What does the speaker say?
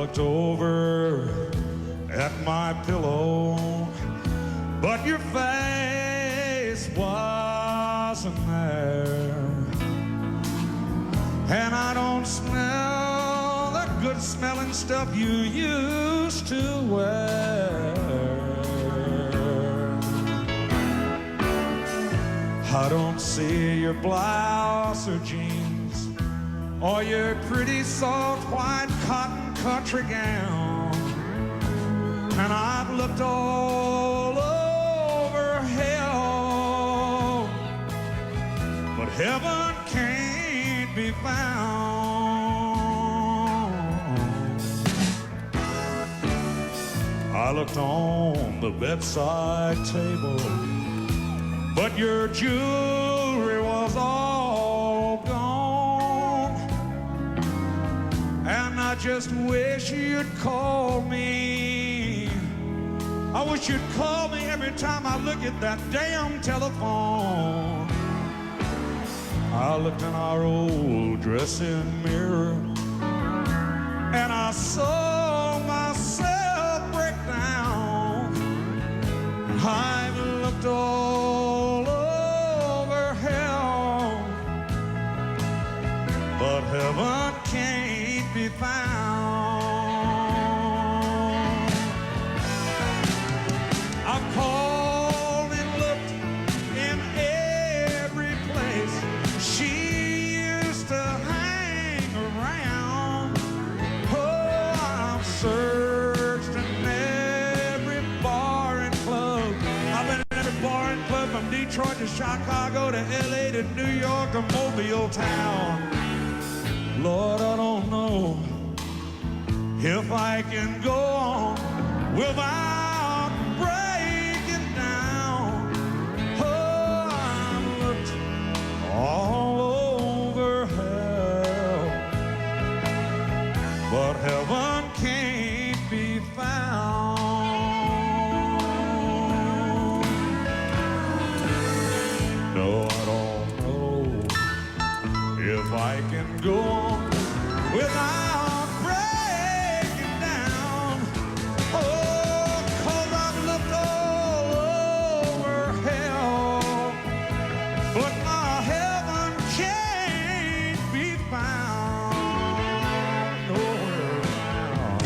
looked over at my pillow, but your face wasn't there. And I don't smell the good smelling stuff you used to wear. I don't see your blouse or jeans, or your pretty soft white cotton country gown. And I've looked all over hell, but heaven can't be found. I looked on the bedside table, but your jewelry was all gone. And I just wish you'd call me. I wish you'd call me every time I look at that damn telephone. I looked in our old dressing mirror, and I saw myself break down. I've looked all over hell, but heaven can't be found. I've called and looked in every place she used to hang around. Oh, I've searched in every bar and club. I've been in every bar and club from Detroit to Chicago to LA to New York to Mobile town. Lord, I don't know if I can go on without breaking down. Oh, I've looked all over hell, but heaven can't be found. No, I don't know if I can go on without breaking down. Oh, 'cause I've looked all over hell, but my heaven can't be found nowhere around.